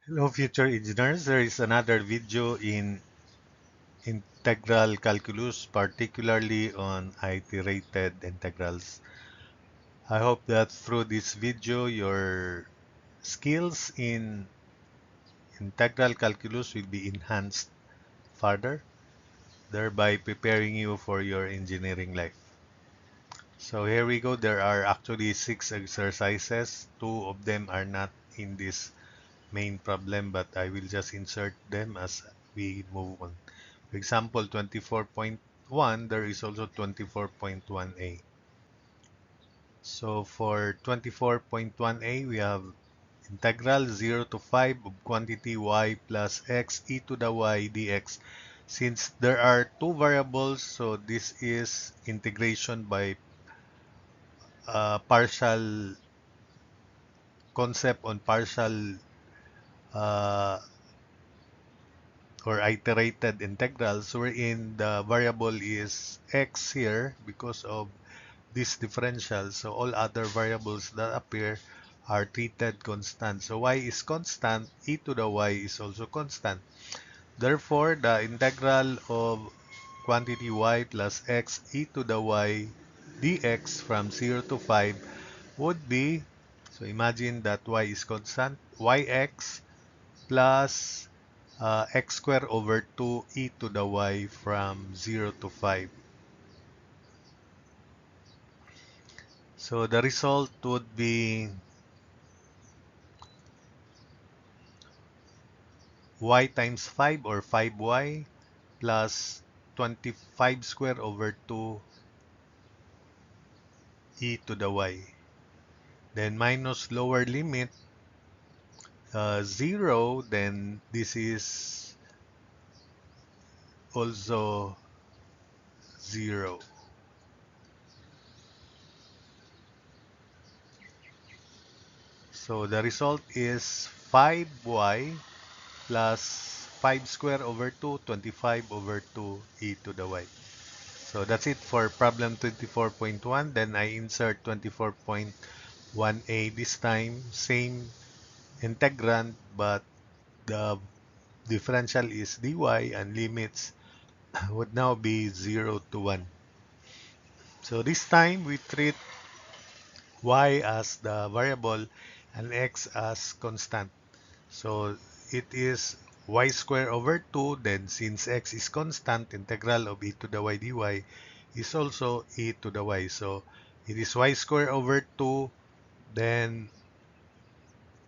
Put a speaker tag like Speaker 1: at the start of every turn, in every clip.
Speaker 1: Hello, future engineers. There is another video in integral calculus, particularly on iterated integrals. I hope that through this video, your skills in integral calculus will be enhanced further, thereby preparing you for your engineering life. So here we go. There are actually 6 exercises. 2 of them are not in this main problem, but I will just insert them as we move on. For example, 24.1, there is also 24.1a. So for 24.1a, we have integral 0 to 5 of quantity y plus x e to the y dx. Since there are two variables, so this is integration by partial concept on partial uh, or iterated integrals wherein the variable is x here because of this differential. So all other variables that appear are treated constant. So y is constant, e to the y is also constant. Therefore, the integral of quantity y plus x e to the y dx from 0 to 5 would be, so imagine that y is constant, yx plus x squared over 2 e to the y from 0 to 5. So the result would be y times 5 or 5y plus 25 squared over 2 e to the y. Then minus lower limit 0, then this is also 0. So the result is 5y plus 5 square over 2, 25 over 2 e to the y. So that's it for problem 24.1. Then I insert 24.1a this time. Same integrand, but the differential is dy and limits would now be 0 to 1. So this time we treat y as the variable and x as constant. So it is y squared over 2, then since x is constant, integral of e to the y dy is also e to the y. So it is y squared over 2, then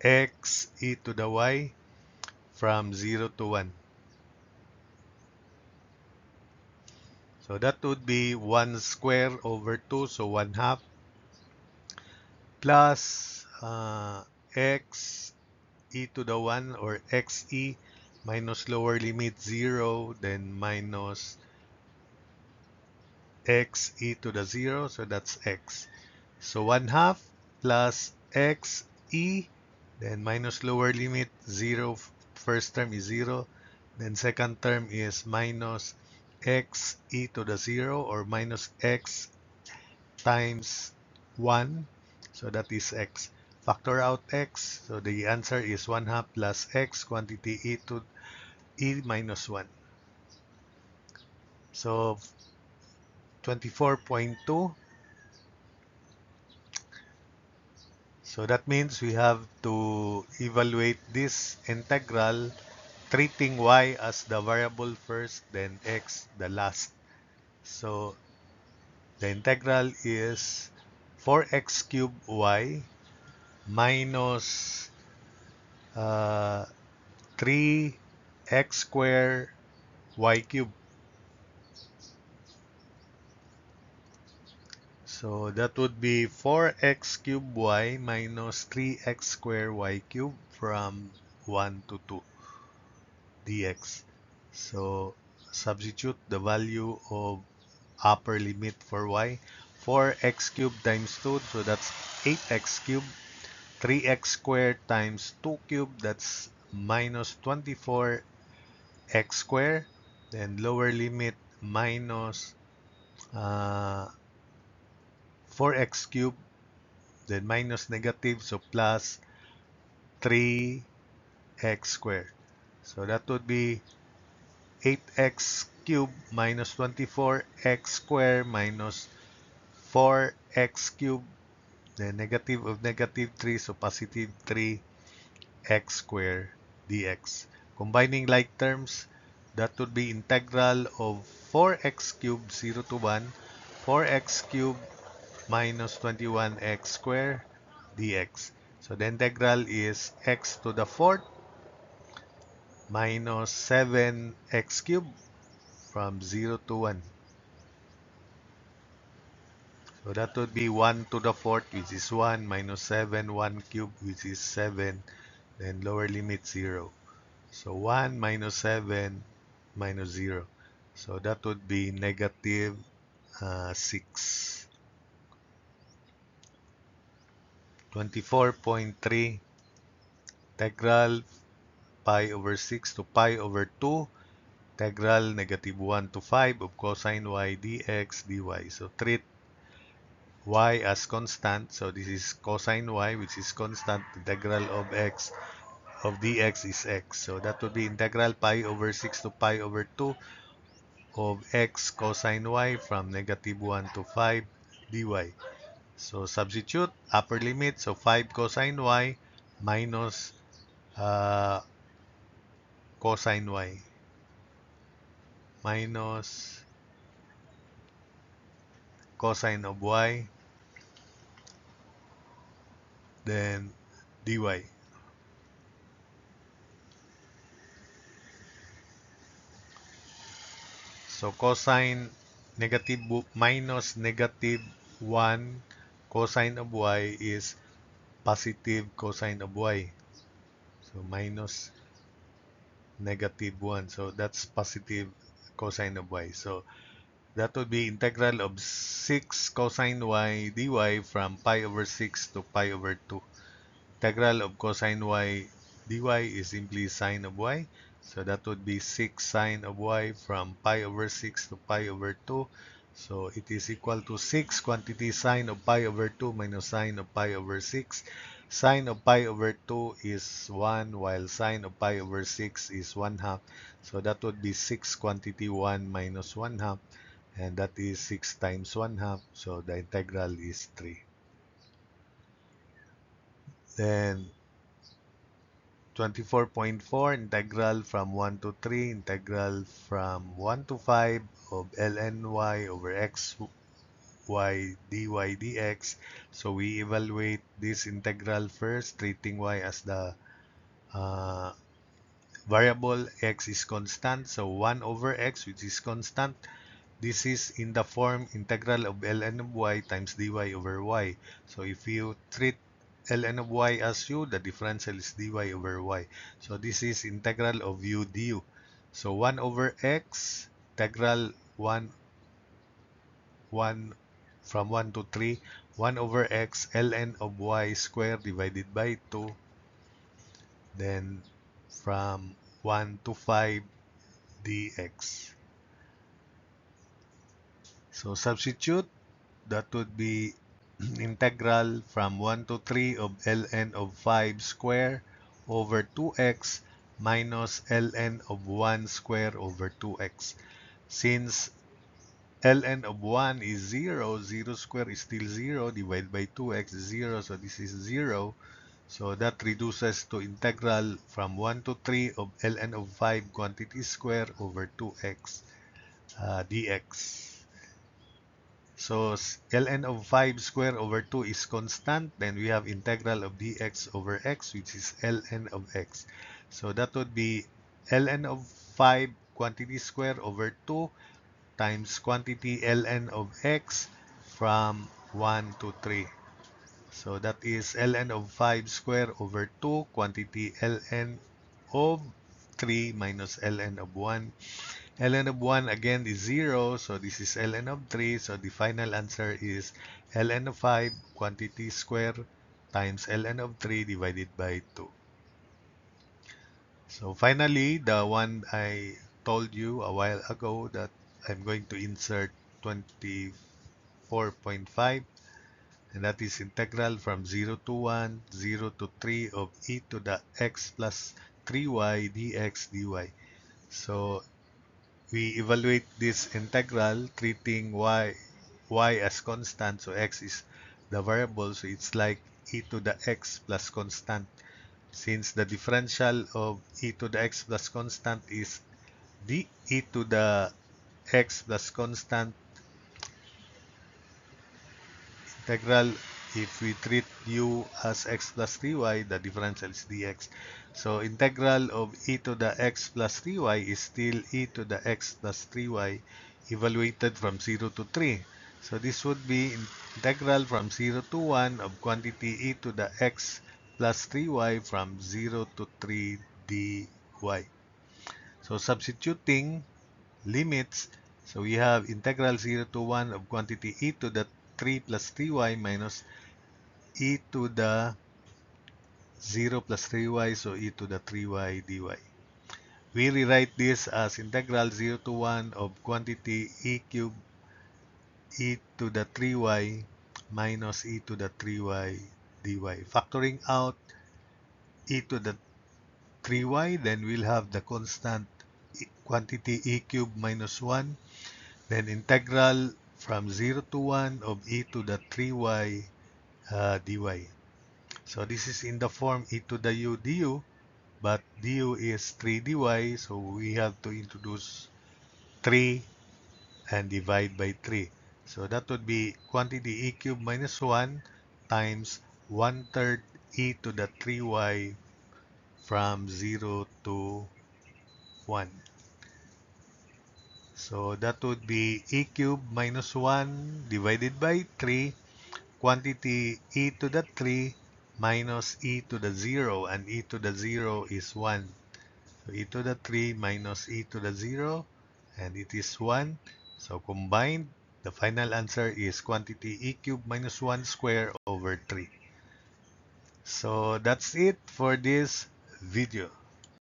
Speaker 1: x e to the y from 0 to 1. So that would be 1 squared over 2, so 1 half, plus x e to the 1 or xe minus lower limit 0, then minus x e to the 0, so that's x. So 1 half plus x e, then minus lower limit 0, first term is 0, then second term is minus x e to the 0 or minus x times 1, so that is x. Factor out x, so the answer is 1 half plus x quantity e to e minus 1. So 24.2. So that means we have to evaluate this integral treating y as the variable first, then x the last. So the integral is 4x cubed y minus 3x squared y cubed. So that would be 4x cubed y minus 3x squared y cubed from 1 to 2 dx. So substitute the value of upper limit for y. 4x cubed times 2, so that's 8x cubed. 3x squared times 2 cubed, that's minus 24x squared. Then lower limit minus 4x cubed, then minus negative, so plus 3x x squared. So that would be 8x cubed minus 24x squared minus 4x cubed, then negative of negative 3, so positive 3x squared dx. Combining like terms, that would be integral of 4x cubed 0 to 1, 4x cubed minus 21x squared dx. So the integral is x to the fourth minus 7x cubed from 0 to 1. So that would be 1 to the fourth, which is 1, minus 7, 1 cubed, which is 7, then lower limit 0. So 1 minus 7 minus 0. So that would be negative 6. 24.3 integral pi over 6 to pi over 2 integral negative 1 to 5 of cosine y dx dy. So treat y as constant. So this is cosine y, which is constant. Integral of x of dx is x. So that would be integral pi over 6 to pi over 2 of x cosine y from negative 1 to 5 dy. So substitute upper limit. So 5 cosine y minus uh, cosine y minus cosine of y, then dy. So cosine minus negative 1 cosine of y is positive cosine of y. So minus negative 1. So that's positive cosine of y. So that would be integral of 6 cosine y dy from pi over 6 to pi over 2. Integral of cosine y dy is simply sine of y. So that would be 6 sine of y from pi over 6 to pi over 2. So it is equal to 6 quantity sine of pi over 2 minus sine of pi over 6. Sine of pi over 2 is 1, while sine of pi over 6 is 1 half. So that would be 6 quantity 1 minus 1 half. And that is 6 times 1 half. So the integral is 3. Then 24.4 integral from 1 to 3, integral from 1 to 5 of ln y over x y dy dx. So we evaluate this integral first, treating y as the uh, variable, x is constant. So 1 over x, which is constant. This is in the form integral of ln of y times dy over y. So if you treat ln of y as u, the differential is dy over y. So this is integral of u du. So 1 over x, integral 1 from 1 to 3, 1 over x ln of y squared divided by 2, then from 1 to 5 dx. So substitute, that would be integral from 1 to 3 of ln of 5 square over 2x minus ln of 1 square over 2x. Since ln of 1 is 0, 0 square is still 0, divided by 2x is 0, so this is 0. So that reduces to integral from 1 to 3 of ln of 5 quantity square over 2x dx. So ln of 5 square over 2 is constant. Then we have integral of dx over x, which is ln of x. So that would be ln of 5 quantity square over 2 times quantity ln of x from 1 to 3. So that is ln of 5 square over 2 quantity ln of 3 minus ln of 1. Ln of 1 again is 0, so this is ln of 3. So the final answer is ln of 5 quantity square times ln of 3 divided by 2. So finally, the one I told you a while ago that I'm going to insert 24.5, and that is integral from 0 to 1, 0 to 3 of e to the x plus 3y dx dy. So we evaluate this integral treating y as constant, so x is the variable, so it's like e to the x plus constant. Since the differential of e to the x plus constant is d e to the x plus constant integral, if we treat u as x plus 3y, the differential is dx. So integral of e to the x plus 3y is still e to the x plus 3y evaluated from 0 to 3. So this would be integral from 0 to 1 of quantity e to the x plus 3y from 0 to 3 dy. So substituting limits, so we have integral 0 to 1 of quantity e to the 3 plus 3y minus e to the 0 plus 3y, so e to the 3y dy. We rewrite this as integral 0 to 1 of quantity e cubed e to the 3y minus e to the 3y dy. Factoring out e to the 3y, then we'll have the constant quantity e cubed minus 1. Then integral from 0 to 1 of e to the 3y dy. So this is in the form e to the u du, but du is 3 dy, so we have to introduce 3 and divide by 3. So that would be quantity e cubed minus 1 times 1/3 e to the 3y from 0 to 1. So that would be e cubed minus 1 divided by 3, quantity e to the 3 minus e to the 0, and e to the 0 is 1. So e to the 3 minus e to the 0, and it is 1. So combined, the final answer is quantity e cubed minus 1 square over 3. So that's it for this video.